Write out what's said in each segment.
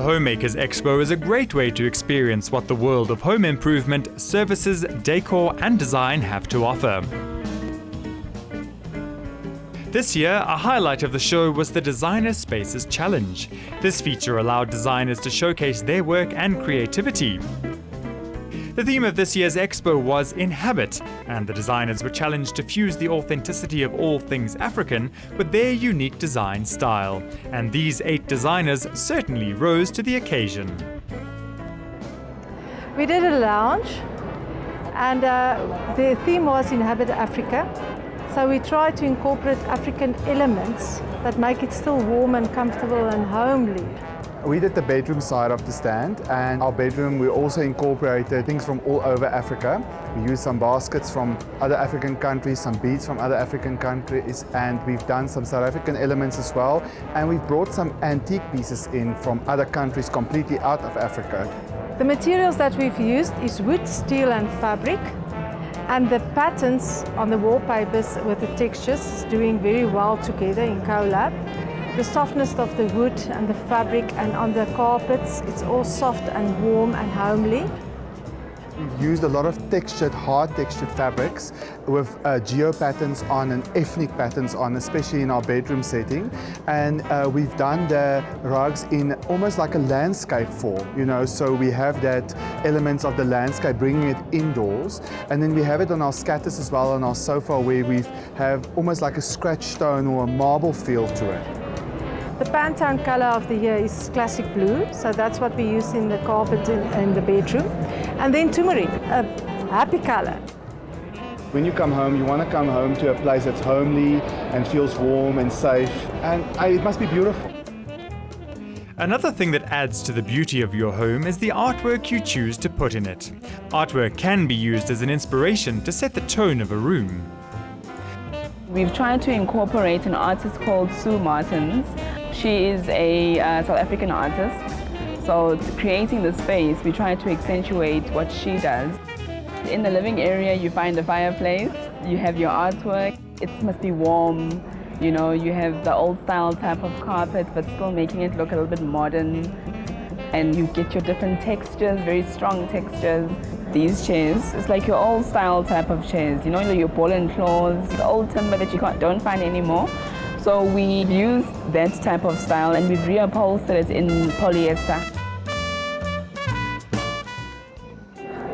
Homemakers Expo is a great way to experience what the world of home improvement, services, decor and design have to offer. This year, a highlight of the show was the Designer Spaces Challenge. This feature allowed designers to showcase their work and creativity. The theme of this year's expo was InHabit, and the designers were challenged to fuse the authenticity of all things African with their unique design style. And these 8 designers certainly rose to the occasion. We did a lounge, and the theme was InHabit Africa. So we tried to incorporate African elements that make it still warm and comfortable and homely. We did the bedroom side of the stand, and our bedroom we also incorporated things from all over Africa. We used some baskets from other African countries, some beads from other African countries, and we've done some South African elements as well. And we've brought some antique pieces in from other countries completely out of Africa. The materials that we've used is wood, steel and fabric. And the patterns on the wallpapers with the textures is doing very well together in collab. The softness of the wood and the fabric, and on the carpets, it's all soft and warm and homely. We've used a lot of textured, hard textured fabrics with geo patterns on and ethnic patterns on, especially in our bedroom setting. And we've done the rugs in almost like a landscape form, you know, so we have that elements of the landscape, bringing it indoors. And then we have it on our scatters as well, on our sofa, where we have almost like a scratch stone or a marble feel to it. The Pantone color of the year is classic blue, so that's what we use in the carpet in the bedroom. And then turmeric, a happy color. When you come home, you want to come home to a place that's homely and feels warm and safe, and it must be beautiful. Another thing that adds to the beauty of your home is the artwork you choose to put in it. Artwork can be used as an inspiration to set the tone of a room. We've tried to incorporate an artist called Sue Martins. She is a South African artist, so creating the space, we try to accentuate what she does. In the living area, you find a fireplace, you have your artwork, it must be warm, you know, you have the old style type of carpet, but still making it look a little bit modern. And you get your different textures, very strong textures. These chairs, it's like your old style type of chairs, you know, your ball and claws, the old timber that you don't find anymore. So we used that type of style and we've reupholstered it in polyester.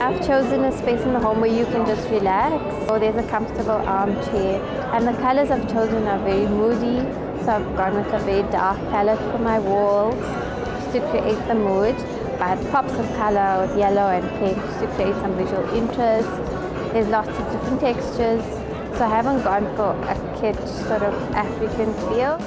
I've chosen a space in the home where you can just relax. So there's a comfortable armchair, and the colors I've chosen are very moody. So I've gone with a very dark palette for my walls to create the mood, but pops of color with yellow and pink to create some visual interest. There's lots of different textures. So I haven't gone for a kitsch sort of African feel.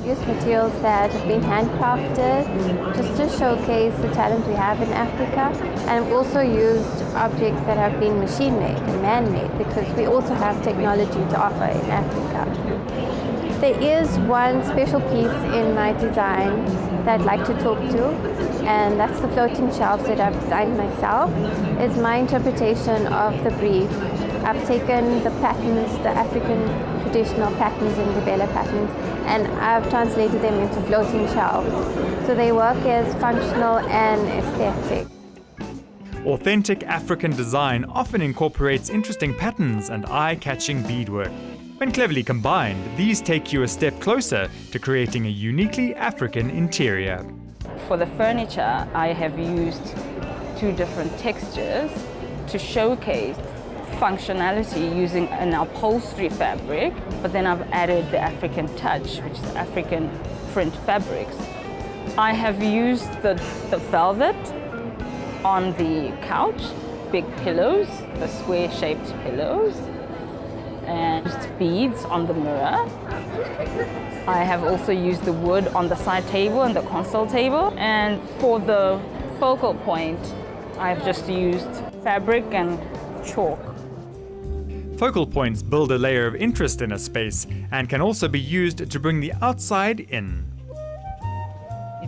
Use materials that have been handcrafted just to showcase the talent we have in Africa, and I've also used objects that have been machine-made and man-made because we also have technology to offer in Africa. There is one special piece in my design that I'd like to talk to, and that's the floating shelves that I've designed myself. It's my interpretation of the brief. I've taken the patterns, the African traditional patterns and Ndebele patterns, and I've translated them into floating shelves. So they work as functional and aesthetic. Authentic African design often incorporates interesting patterns and eye-catching beadwork. When cleverly combined, these take you a step closer to creating a uniquely African interior. For the furniture, I have used 2 different textures to showcase functionality using an upholstery fabric, but then I've added the African touch, which is African print fabrics. I have used the velvet on the couch, big pillows, the square-shaped pillows, and beads on the mirror. I have also used the wood on the side table and the console table, and for the focal point, I've just used fabric and chalk. Focal points build a layer of interest in a space and can also be used to bring the outside in.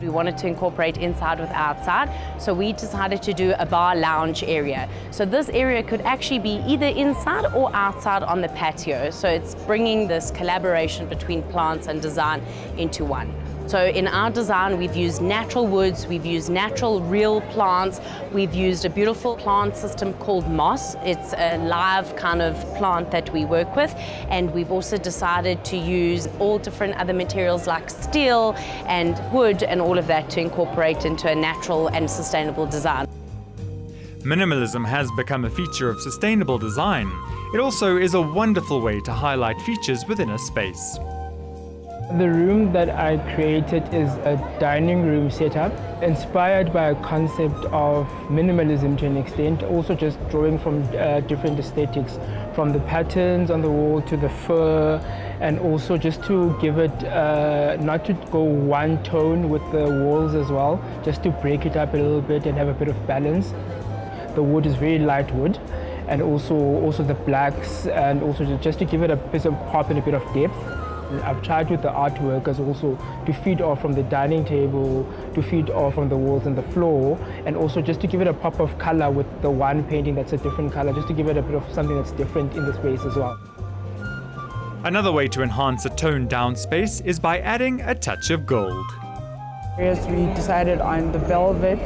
We wanted to incorporate inside with outside, so we decided to do a bar lounge area. So this area could actually be either inside or outside on the patio. So it's bringing this collaboration between plants and design into one. So in our design, we've used natural woods, we've used natural real plants, we've used a beautiful plant system called moss. It's a live kind of plant that we work with, and we've also decided to use all different other materials like steel and wood and all of that to incorporate into a natural and sustainable design. Minimalism has become a feature of sustainable design. It also is a wonderful way to highlight features within a space. The room that I created is a dining room setup, inspired by a concept of minimalism to an extent, also just drawing from different aesthetics, from the patterns on the wall to the fur, and also just to give it, not to go one tone with the walls as well, just to break it up a little bit and have a bit of balance. The wood is very light wood, and also the blacks, and also just to give it a bit of pop and a bit of depth. I've tried with the artwork as also to feed off from the dining table, to feed off from the walls and the floor, and also just to give it a pop of color with the one painting that's a different color, just to give it a bit of something that's different in the space as well. Another way to enhance a toned-down space is by adding a touch of gold. Yes, we decided on the velvet,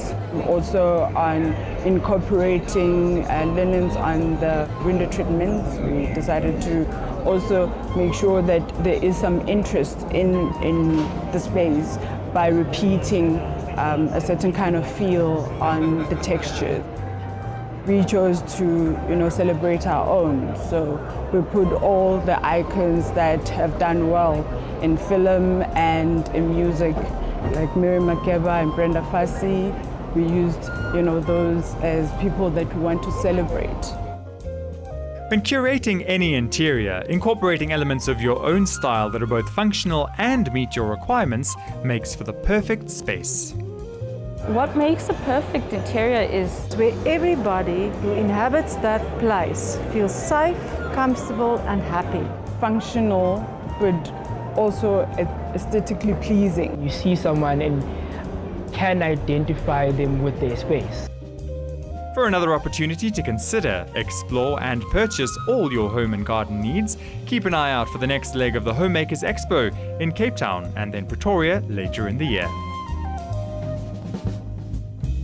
also on incorporating linens on the window treatments. We decided to also make sure that there is some interest in the space by repeating a certain kind of feel on the texture. We chose to, celebrate our own. So we put all the icons that have done well in film and in music, like Mary Makeba and Brenda Fassie. We used, those as people that we want to celebrate. When curating any interior, incorporating elements of your own style that are both functional and meet your requirements makes for the perfect space. What makes a perfect interior is Where everybody who inhabits that place feels safe, comfortable and happy. Functional, but also aesthetically pleasing. You see someone and can identify them with their space. For another opportunity to consider, explore and purchase all your home and garden needs, keep an eye out for the next leg of the Homemakers Expo in Cape Town and then Pretoria later in the year.